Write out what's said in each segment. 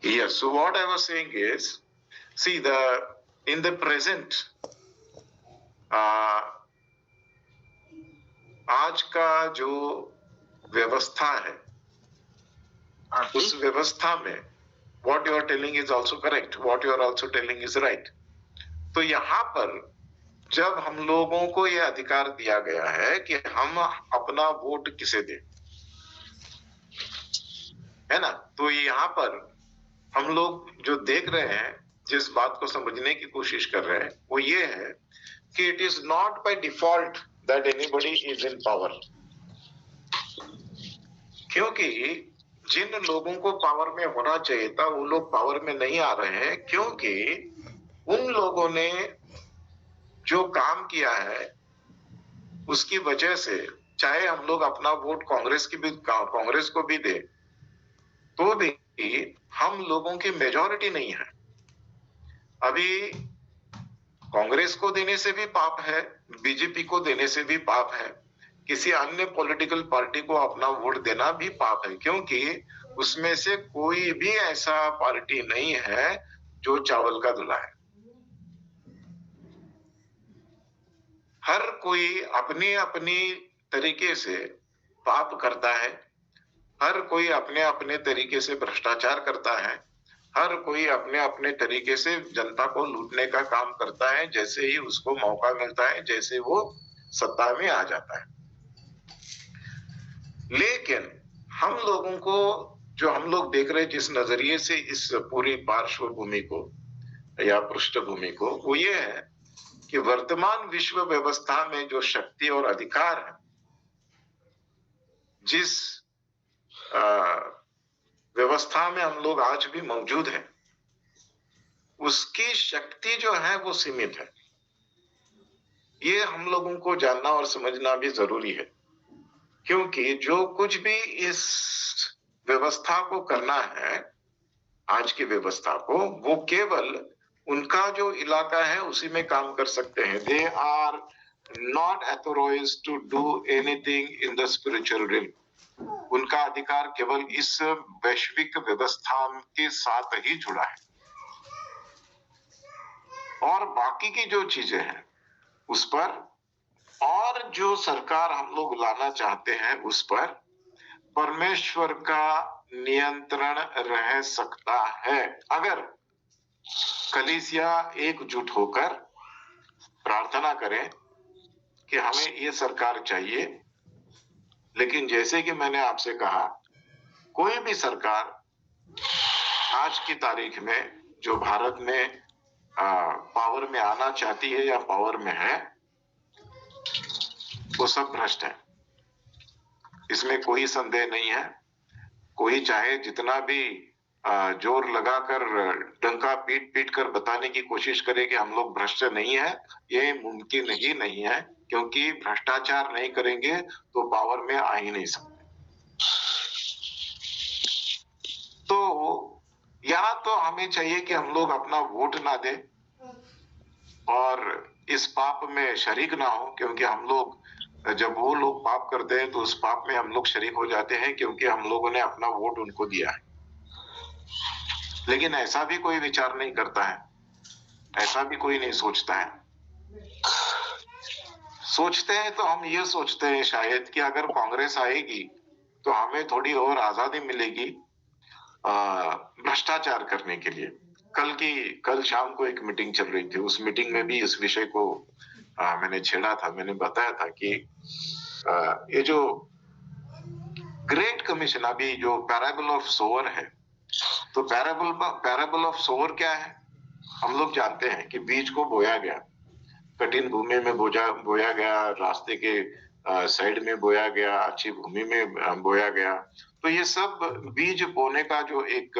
Yes. So what I was saying is, see in the present, आज का जो व्यवस्था है, उस व्यवस्था में what you are telling is also correct, what you are also telling is right. तो यहाँ पर जब हम लोगों को यह अधिकार दिया गया है कि हम अपना वोट किसे दें, है ना, तो यहाँ पर हम लोग जो देख रहे हैं, जिस बात को समझने की कोशिश कर रहे हैं, वो ये है कि it is not by default that anybody is in power. क्योंकि जिन लोगों को पावर में होना चाहिए था वो लोग पावर में नहीं आ रहे हैं, क्योंकि उन लोगों ने जो काम किया है उसकी वजह से, चाहे हम लोग अपना वोट कांग्रेस को भी दे, तो भी हम लोगों की मेजॉरिटी नहीं है। अभी कांग्रेस को देने से भी पाप है, बीजेपी को देने से भी पाप है, किसी अन्य पॉलिटिकल पार्टी को अपना वोट देना भी पाप है, क्योंकि उसमें से कोई भी ऐसा पार्टी नहीं है जो चावल का दूल्हा है। हर कोई अपनी अपनी तरीके से पाप करता है, हर कोई अपने अपने तरीके से भ्रष्टाचार करता है, हर कोई अपने अपने तरीके से जनता को लूटने का काम करता है, जैसे ही उसको मौका मिलता है, जैसे वो सत्ता में आ जाता है। लेकिन हम लोगों को, जो हम लोग देख रहे हैं जिस नजरिए से इस पूरी पार्श्वभूमि को या पृष्ठभूमि को, वो ये है कि वर्तमान विश्व व्यवस्था में जो शक्ति और अधिकार है, जिस व्यवस्था में हम लोग आज भी मौजूद हैं, उसकी शक्ति जो है वो सीमित है। ये हम लोगों को जानना और समझना भी जरूरी है, क्योंकि जो कुछ भी इस व्यवस्था को करना है, आज की व्यवस्था को, वो केवल उनका जो इलाका है उसी में काम कर सकते हैं। They are not authorised to do anything in the spiritual realm. उनका अधिकार केवल इस वैश्विक व्यवस्था के साथ ही जुड़ा है, और बाकी की जो चीजें हैं उस पर, और जो सरकार हम लोग लाना चाहते हैं उस पर परमेश्वर का नियंत्रण रह सकता है, अगर कलीसिया एकजुट होकर प्रार्थना करें कि हमें ये सरकार चाहिए। लेकिन जैसे कि मैंने आपसे कहा, कोई भी सरकार आज की तारीख में जो भारत में पावर में आना चाहती है या पावर में है, वो सब भ्रष्ट है, इसमें कोई संदेह नहीं है। कोई चाहे जितना भी जोर लगाकर डंका पीट पीट कर बताने की कोशिश करे कि हम लोग भ्रष्ट नहीं है, ये मुमकिन ही नहीं है, क्योंकि भ्रष्टाचार नहीं करेंगे तो पावर में आ ही नहीं सकते। तो या तो हमें चाहिए कि हम लोग अपना वोट ना दें और इस पाप में शरीक ना हो, क्योंकि हम लोग, जब वो लोग पाप करते हैं तो उस पाप में हम लोग शरीक हो जाते हैं, क्योंकि हम लोगों ने अपना वोट उनको दिया है। लेकिन ऐसा भी कोई विचार नहीं करता है, ऐसा भी कोई नहीं सोचता है। सोचते हैं तो हम ये सोचते हैं शायद कि अगर कांग्रेस आएगी तो हमें थोड़ी और आजादी मिलेगी भ्रष्टाचार करने के लिए। कल शाम को एक मीटिंग चल रही थी, उस मीटिंग में भी इस विषय को मैंने छेड़ा था। मैंने बताया था कि ये जो ग्रेट कमीशन, अभी जो पैराबल ऑफ सोअर है, तो पैराबल ऑफ सोअर क्या है? हम लोग जानते हैं कि बीज को बोया गया, कठिन भूमि में बोया गया, रास्ते के साइड में बोया गया, अच्छी भूमि में बोया गया। तो ये सब बीज बोने का जो एक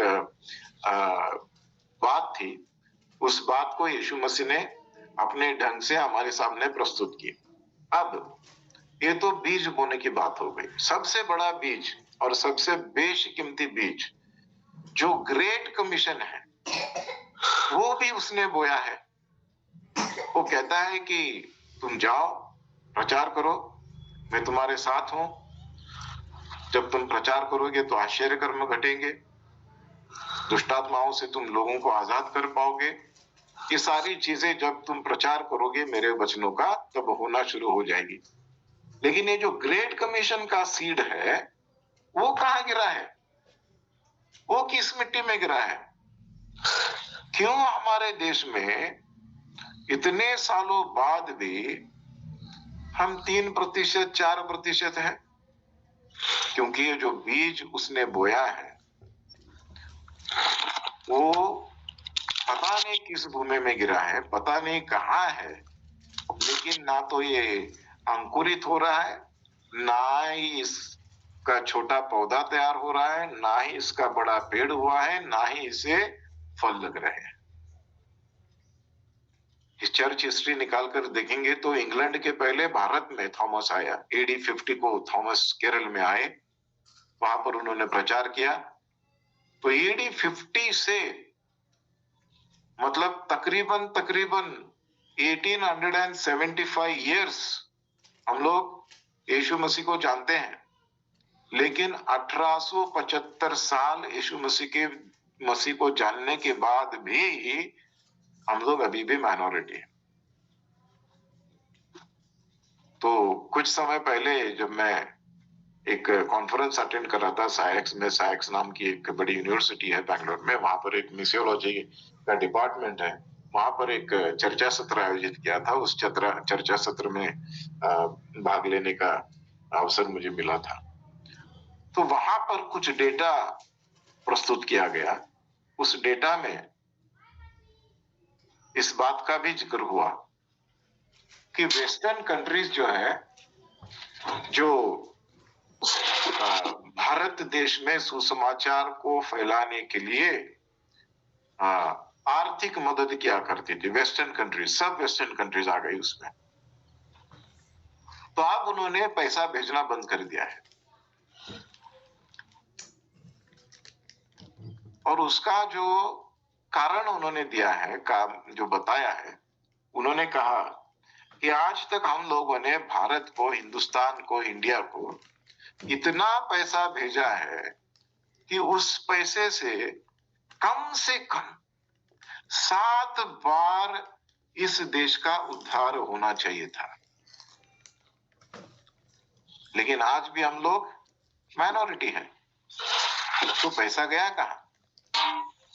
बात थी, उस बात को यीशु मसीह ने अपने ढंग से हमारे सामने प्रस्तुत की। अब ये तो बीज बोने की बात हो गई। सबसे बड़ा बीज और सबसे बेशकीमती बीज जो ग्रेट कमीशन है, वो भी उसने बोया है। वो कहता है कि तुम जाओ, प्रचार करो, मैं तुम्हारे साथ हूं। जब तुम प्रचार करोगे तो आश्चर्य कर्म घटेंगे। दुष्टात्माओं से तुम लोगों को आजाद कर पाओगे। ये सारी चीजें जब तुम प्रचार करोगे मेरे वचनों का, तब होना शुरू हो जाएगी। लेकिन ये जो ग्रेट कमीशन का सीड है, वो कहाँ गिरा है? वो किस मिट्टी में गिरा है? क्यों हमारे देश में इतने सालों बाद भी हम 3%, 4% हैं? क्योंकि ये जो बीज उसने बोया है, वो पता नहीं किस भूमि में गिरा है, पता नहीं कहाँ है, लेकिन ना तो ये अंकुरित हो रहा है, ना ही इसका छोटा पौधा तैयार हो रहा है, ना ही इसका बड़ा पेड़ हुआ है, ना ही इसे फल लग रहे हैं। इस चर्च हिस्ट्री निकालकर देखेंगे तो इंग्लैंड के पहले भारत में थॉमस आया। AD 50 को थॉमस केरल में आए, वहां पर उन्होंने प्रचार किया। तो AD 50 से मतलब तकरीबन 1875 ईयर्स हम लोग यीशु मसीह को जानते हैं, लेकिन 1875 साल यीशु मसीह को जानने के बाद भी हम लोग अभी भी माइनॉरिटी है। तो कुछ समय पहले जब मैं एक कॉन्फ्रेंस अटेंड कर रहा था साइक्स में, साइक्स नाम की एक बड़ी यूनिवर्सिटी है बैंगलोर में, वहां पर एक मिसियोलॉजी का डिपार्टमेंट है, वहां पर एक चर्चा सत्र आयोजित किया था। उस चर्चा सत्र में भाग लेने का अवसर मुझे मिला था। तो वहां पर कुछ डेटा प्रस्तुत किया गया। उस डेटा में इस बात का भी जिक्र हुआ कि वेस्टर्न कंट्रीज जो है, जो भारत देश में सुसमाचार को फैलाने के लिए आर्थिक मदद किया करती थी, वेस्टर्न कंट्रीज, सब वेस्टर्न कंट्रीज आ गई उसमें। तो अब उन्होंने पैसा भेजना बंद कर दिया है, और उसका जो कारण उन्होंने दिया है, जो बताया है, उन्होंने कहा कि आज तक हम लोगों ने भारत को, हिंदुस्तान को, इंडिया को इतना पैसा भेजा है कि उस पैसे से कम 7 बार इस देश का उद्धार होना चाहिए था। लेकिन आज भी हम लोग माइनॉरिटी हैं। तो पैसा गया कहाँ?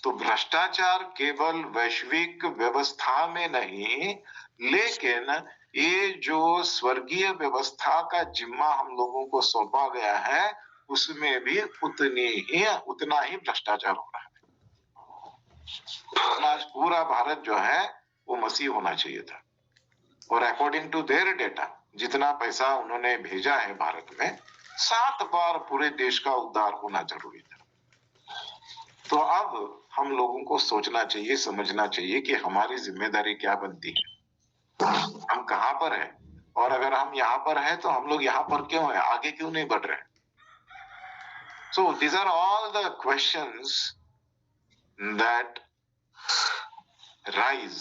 तो भ्रष्टाचार केवल वैश्विक व्यवस्था में नहीं, लेकिन ये जो स्वर्गीय व्यवस्था का जिम्मा हम लोगों को सौंपा गया है, उसमें भी उतना ही भ्रष्टाचार हो रहा है। आज पूरा भारत जो है वो मसीह होना चाहिए था, और अकॉर्डिंग टू देयर डेटा जितना पैसा उन्होंने भेजा है भारत में, 7 बार पूरे देश का उद्धार होना जरूरी था। तो अब हम लोगों को सोचना चाहिए, समझना चाहिए कि हमारी जिम्मेदारी क्या बनती है, हम कहां पर हैं, और अगर हम यहाँ पर हैं तो हम लोग यहाँ पर क्यों हैं, आगे क्यों नहीं बढ़ रहे। So these are all the questions that rise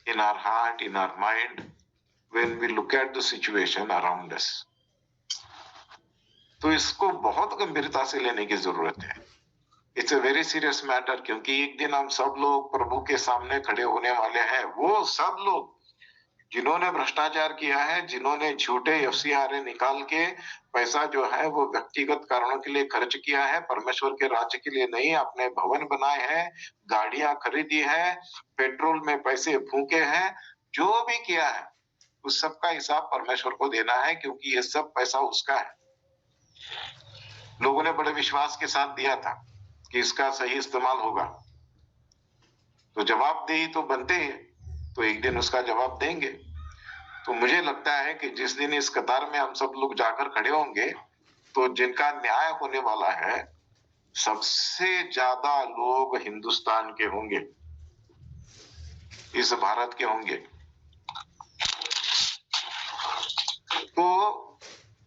in our heart, in our mind, when we look at the situation around us. तो इसको बहुत गंभीरता से लेने की जरूरत है। It's a very serious matter, क्योंकि एक दिन हम सब लोग प्रभु के सामने खड़े होने वाले हैं। वो सब लोग जिन्होंने भ्रष्टाचार किया है, जिन्होंने झूठे FCRA निकाल के पैसा जो है वो व्यक्तिगत कारणों के लिए खर्च किया है, परमेश्वर के राज्य के लिए नहीं, अपने भवन बनाए हैं, गाड़ियां खरीदी है, पेट्रोल में पैसे फूके हैं, जो भी किया है उस सब का हिसाब परमेश्वर को देना है, क्योंकि ये सब पैसा उसका है। लोगों ने बड़े विश्वास के साथ दिया था कि इसका सही इस्तेमाल होगा, तो जवाबदेही तो बनते हैं, तो एक दिन उसका जवाब देंगे। तो मुझे लगता है कि जिस दिन इस कतार में हम सब लोग जाकर खड़े होंगे, तो जिनका न्याय होने वाला है, सबसे ज्यादा लोग हिंदुस्तान के होंगे, इस भारत के होंगे। तो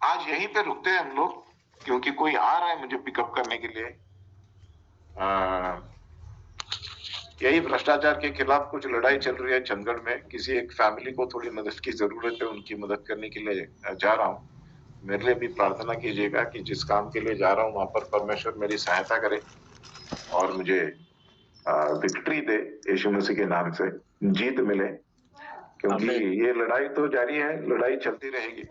आज यहीं पे रुकते हैं हम लोग, क्योंकि कोई आ रहा है मुझे पिकअप करने के लिए। यही भ्रष्टाचार के खिलाफ कुछ लड़ाई चल रही है चंडगढ़ में। किसी एक फैमिली को थोड़ी मदद की जरूरत है, उनकी मदद करने के लिए जा रहा हूँ। मेरे लिए भी प्रार्थना कीजिएगा कि जिस काम के लिए जा रहा हूँ वहां पर परमेश्वर मेरी सहायता करे। और मुझे विक्ट्री दे यीशु मसीह के नाम से, जीत मिले, क्योंकि आमीन। ये लड़ाई तो जारी है, लड़ाई चलती रहेगी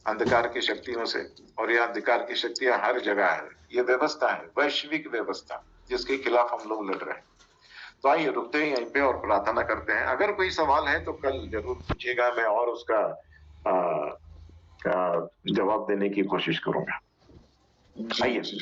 अंधकार की शक्तियों से, और ये अंधकार की शक्तियां हर जगह है। ये व्यवस्था है, वैश्विक व्यवस्था, जिसके खिलाफ हम लोग लड़ रहे हैं। तो आइए रुकते हैं यहीं पे और प्रार्थना करते हैं। अगर कोई सवाल है तो कल जरूर पूछिएगा, मैं और उसका जवाब देने की कोशिश करूंगा। जी आइए। जी।